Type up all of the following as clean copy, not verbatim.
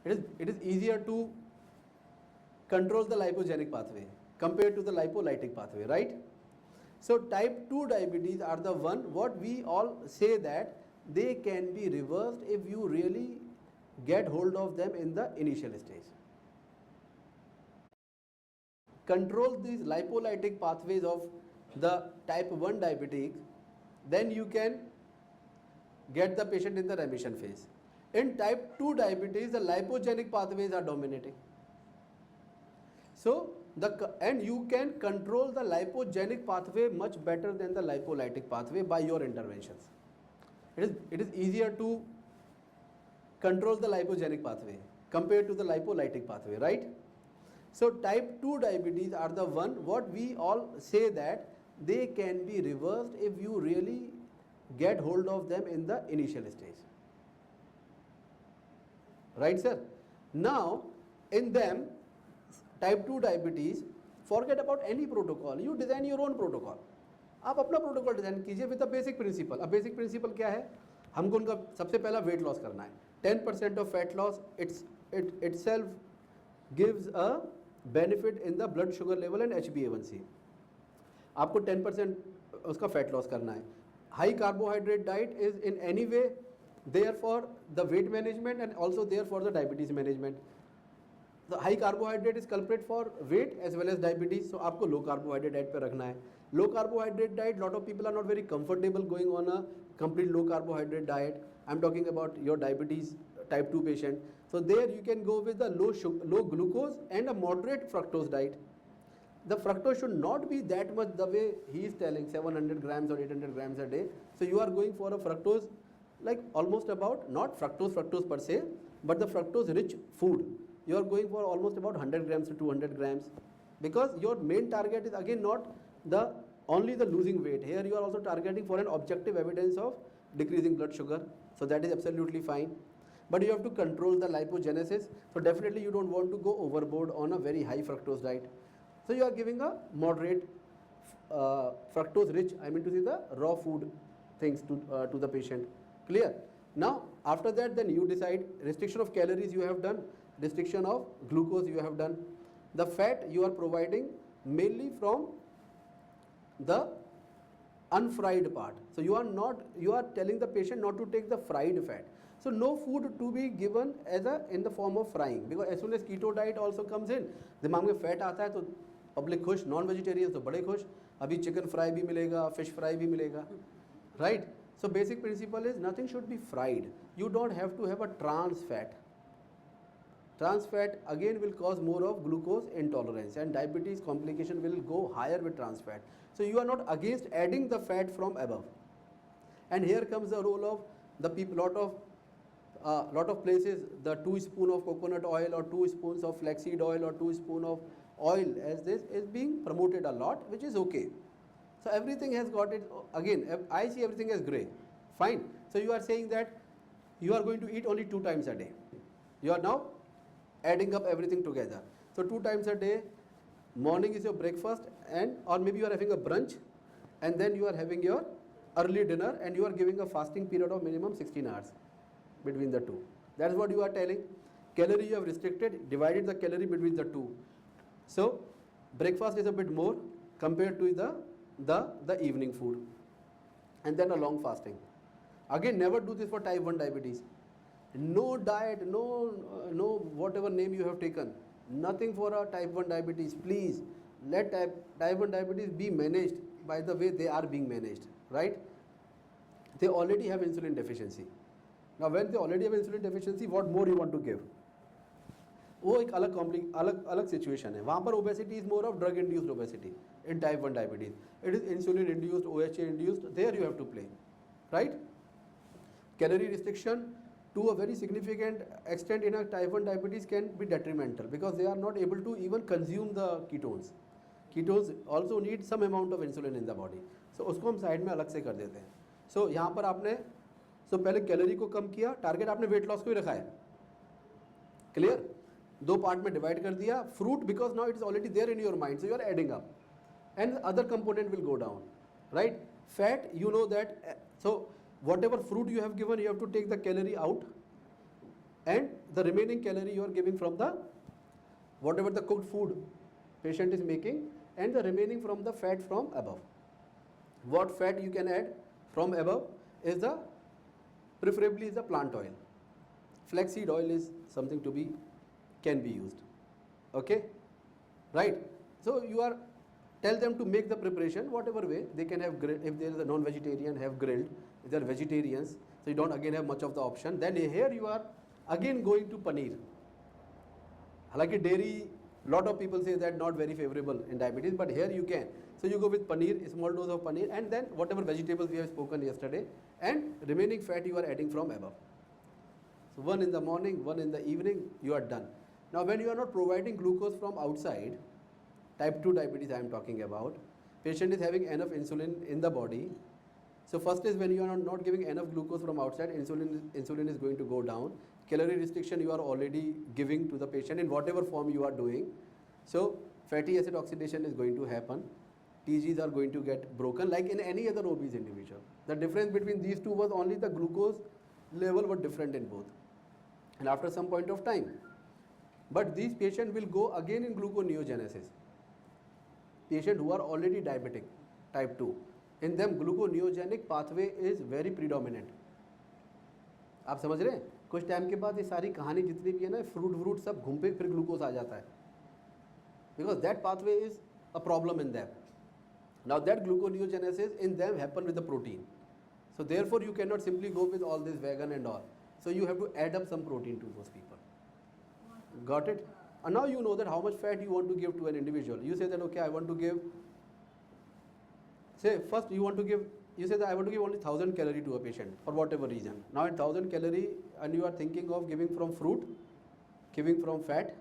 it is easier to control the lipogenic pathway compared to the lipolytic pathway, right? So type 2 diabetes are the one what we all say that they can be reversed if you really get hold of them in the initial stage. Control these lipolytic pathways of the type 1 diabetic, then you can get the patient in the remission phase. In type 2 diabetes, the lipogenic pathways are dominating. So and you can control the lipogenic pathway much better than the lipolytic pathway by your interventions. It is easier to control the lipogenic pathway compared to the lipolytic pathway, right? So type 2 diabetes are the one what we all say that they can be reversed if you really get hold of them in the initial stage. Right, sir? Now, in them, type 2 diabetes, forget about any protocol. You design your own protocol. आप अपना protocol design कीजिए with the basic principle. अब basic principle क्या है? हमको उनका सबसे पहला वेट लॉस करना है. 10% of fat loss itself gives a benefit in the blood sugar level and HbA1c. आपको 10% उसका फैट लॉस करना है. High carbohydrate diet is in any way there for the weight management and also there for the diabetes management. The high carbohydrate is culprit for weight as well as diabetes. So आपको low carbohydrate diet पर रखना है. Low carbohydrate diet, lot of people are not very comfortable going on a complete low carbohydrate diet. I'm talking about your diabetes type 2 patient. So there you can go with the low glucose and a moderate fructose diet. The fructose should not be that much the way he is telling, 700 grams or 800 grams a day. So you are going for a fructose like almost about, not fructose per se, but the fructose rich food. You are going for almost about 100 grams to 200 grams, because your main target is again not only the losing weight. Here you are also targeting for an objective evidence of decreasing blood sugar. So that is absolutely fine. But you have to control the lipogenesis. So definitely you don't want to go overboard on a very high fructose diet. So you are giving a moderate fructose rich, I mean to say the raw food things to the patient. Clear? Now after that then you decide restriction of calories you have done, restriction of glucose you have done. The fat you are providing mainly from the unfried part. So you are telling the patient not to take the fried fat. So no food to be given in the form of frying, because as soon as keto diet also comes in, दिमाग में fat आता है तो public खुश, non vegetarian तो बड़े खुश, अभी चिकन फ्राई भी मिलेगा, फिश फ्राई भी मिलेगा, right? So basic principle is nothing should be fried. You don't have to have a trans fat. Trans fat again will cause more of glucose intolerance, and diabetes complication will go higher with trans fat. So you are not against adding the fat from above. And here comes the role of the people. Lot of places the 2 spoons of coconut oil or 2 spoons of flaxseed oil or 2 spoons of oil as this is being promoted a lot, which is okay. So everything has got it. Again, I see everything as grey. Fine. So you are saying that you are going to eat only 2 times a day. You are now adding up everything together. So 2 times a day, morning is your breakfast, or maybe you are having a brunch, and then you are having your early dinner, and you are giving a fasting period of minimum 16 hours between the two. That's what you are telling. Calorie you have restricted, divided the calorie between the two. So breakfast is a bit more compared to the evening food, and then a long fasting. Again, never do this for type 1 diabetes. No diet, no whatever name you have taken, nothing for a type 1 diabetes. Please let type 1 diabetes be managed by the way they are being managed, right? They already have insulin deficiency. Now when they already have insulin deficiency, what more you want to give? वो एक अलग situation है. वहाँ पर obesity is more of drug induced obesity in type 1 diabetes. It is insulin induced, OHA induced. There you have to play, right? Calorie restriction to a very significant extent in a type 1 diabetes can be detrimental, because they are not able to even consume the ketones. Ketones also need some amount of insulin in the body. So उसको हम side में अलग से कर देते हैं. So यहाँ पर आपने पहले कैलोरी को कम किया, टारगेट आपने वेट लॉस को ही रखा है. क्लियर? 2 पार्ट में डिवाइड कर दिया. Fruit, because now it is already there in your mind, so you are adding up, and other component will go down, right? Fat, you know that, so whatever fruit you have given, you have to take the calorie out, and the remaining calorie you are giving from the whatever the cooked food patient is making, and the remaining from the fat from above. What fat you can add from above is the preferably is the plant oil. Flaxseed oil is something to be can be used. Okay, right? So you are tell them to make the preparation whatever way they can have grilled. If there is a non-vegetarian, have grilled. If they are vegetarians, so you don't again have much of the option. Then here you are again going to paneer. हालांकि dairy, lot of people say that not very favorable in diabetes, but here you can. So you go with paneer, small dose of paneer, and then whatever vegetables we have spoken yesterday, and remaining fat you are adding from above. So one in the morning, one in the evening, you are done. Now when you are not providing glucose from outside, type 2 diabetes I am talking about, patient is having enough insulin in the body. So first is when you are not giving enough glucose from outside, insulin is going to go down. Calorie restriction you are already giving to the patient in whatever form you are doing. So fatty acid oxidation is going to happen. TGs are going to get broken like in any other obese individual. The difference between these two was only the glucose level were different in both. And after some point of time. But these patients will go again in gluconeogenesis. Patients who are already diabetic, type 2. In them gluconeogenic pathway is very predominant. आप समझ रहे हैं? कुछ time के बाद ये सारी कहानी जितनी भी है ना फ्रूट सब घूम पे फिर ग्लूकोज आ जाता है, because that pathway is a problem in them. Now that gluconeogenesis in them happen with the protein. So therefore you cannot simply go with all this vegan and all. So you have to add up some protein to those people. Got it? And now you know that how much fat you want to give to an individual. You say that okay, I want to give, say first you want to give, you say that I want to give only 1000 calorie to a patient for whatever reason. Now at 1000 calorie and you are thinking of giving from fruit, giving from fat,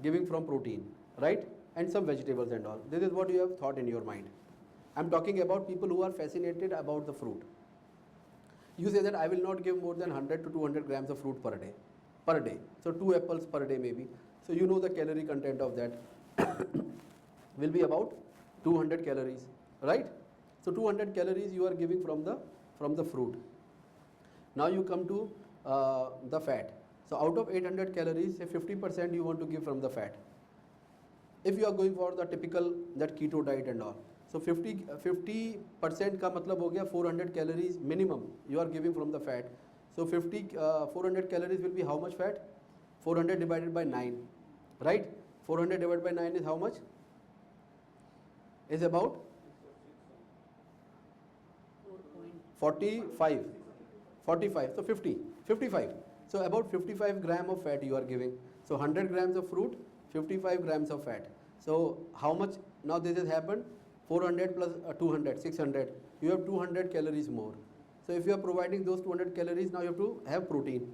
giving from protein, right? And some vegetables and all. This is what you have thought in your mind. I'm talking about people who are fascinated about the fruit. You say that I will not give more than 100 to 200 grams of fruit per day. So 2 apples per day maybe. So you know the calorie content of that will be about 200 calories, right? So 200 calories you are giving from the fruit. Now you come to the fat. So out of 800 calories, say 50% you want to give from the fat. If you are going for the typical that keto diet and all. So 50% का मतलब हो गया 400 calories minimum you are giving from the fat. So 400 calories will be how much fat? 400 divided by 9, right? 400 divided by 9 is how much? Is about 45. So 55. So about 55 gram of fat you are giving. So 100 grams of fruit, 55 grams of fat. So how much? Now this has happened. 400 plus 200, 600. You have 200 calories more. So if you are providing those 200 calories, now you have to have protein.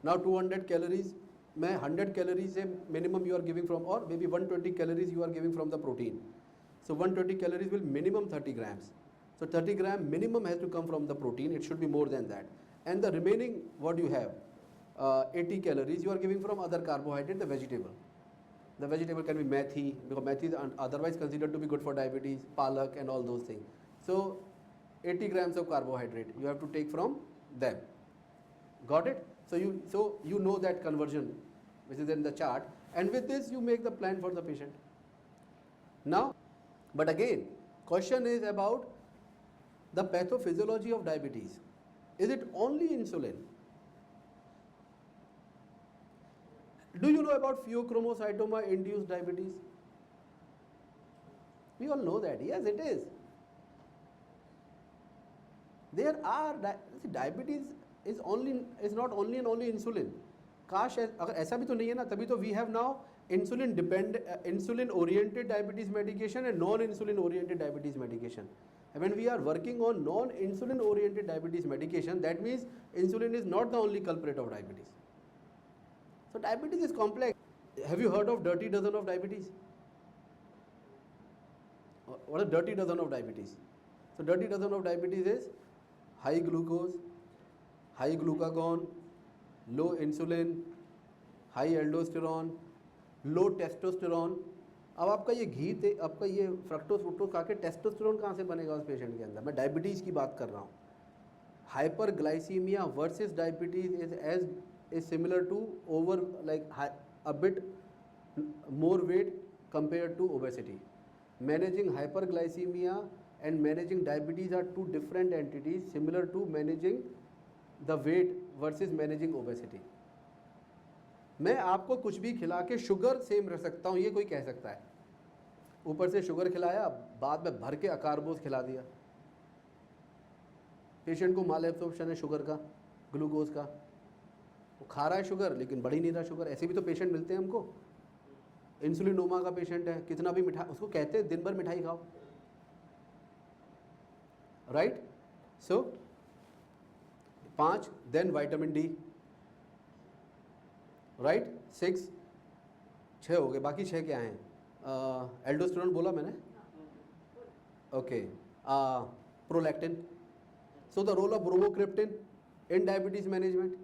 Now 200 calories, 100 calories minimum you are giving from, or maybe 120 calories you are giving from the protein. So 120 calories will minimum 30 grams. So 30 gram minimum has to come from the protein. It should be more than that. And the remaining what you have, 80 calories you are giving from other carbohydrate, the vegetable. The vegetable can be methi, because methi is otherwise considered to be good for diabetes, palak and all those things. So 80 grams of carbohydrate you have to take from them. Got it? So you know that conversion which is in the chart, and with this you make the plan for the patient. Now, but again, question is about the pathophysiology of diabetes. Is it only insulin? Do you know about pheochromocytoma induced diabetes? We all know that. Yes, it is. There are diabetes is not only and only insulin. काश अगर ऐसा भी तो नहीं है ना, तभी तो we have now insulin oriented diabetes medication and non insulin oriented diabetes medication. And when we are working on non insulin oriented diabetes medication, that means insulin is not the only culprit of diabetes. So diabetes is complex. Have you heard of dirty dozen of diabetes? What is dirty dozen of diabetes? So dirty dozen of diabetes is high glucose, high glucagon, low insulin, high aldosterone, low testosterone. अब आपका ये घी आपका ये fructose खा के testosterone कहाँ से बनेगा उस पेशेंट के अंदर? मैं डायबिटीज़ की बात कर रहा हूँ. Hyperglycemia versus diabetes is as is similar to a bit more weight compared to obesity. Managing hyperglycemia and managing diabetes are two different entities, similar to managing the weight versus managing obesity. मैं आपको कुछ भी खिला के sugar same रख सकता हूँ, ये कोई कह सकता है? ऊपर से शुगर खिलाया, बाद में भर के अकार्बोज खिला दिया, पेशेंट को माल एब्सॉर्प्शन है शुगर का, ग्लूकोज का, वो खा रहा है शुगर लेकिन बढ़ ही नहीं रहा शुगर। ऐसे भी तो पेशेंट मिलते हैं हमको। इंसुलिनोमा का पेशेंट है, कितना भी मिठाई, उसको कहते हैं दिन भर मिठाई खाओ, राइट? सो 5, देन विटामिन डी, राइट? 6 हो गए, बाकी 6 क्या हैं? एल्डोस्टेरोन बोला मैंने, okay, prolactin. So the role of bromocriptine in diabetes management.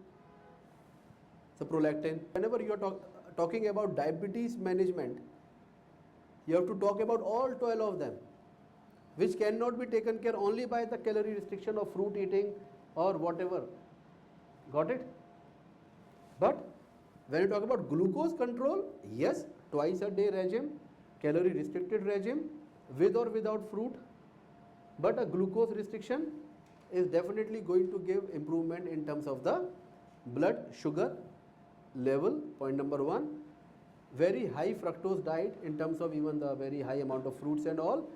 So prolactin. Whenever you are talking about diabetes management, you have to talk about all 12 of them, which cannot be taken care only by the calorie restriction of fruit eating or whatever. Got it? But when you talk about glucose control, yes, twice a day regime, calorie restricted regime, with or without fruit, but a glucose restriction is definitely going to give improvement in terms of the blood sugar level. Point number 1. Very high fructose diet in terms of even the very high amount of fruits and all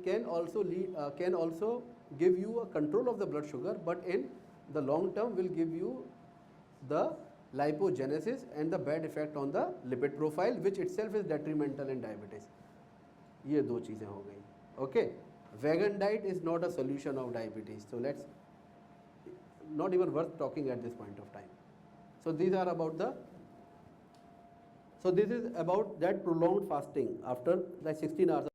can also give you a control of the blood sugar, but in the long term will give you the lipogenesis and the bad effect on the lipid profile, which itself is detrimental in diabetes. ये दो चीज़ें हो गई. Okay. Vegan diet is not a solution of diabetes, so let's not even worth talking at this point of time. So these are about this is about that prolonged fasting after like 16 hours.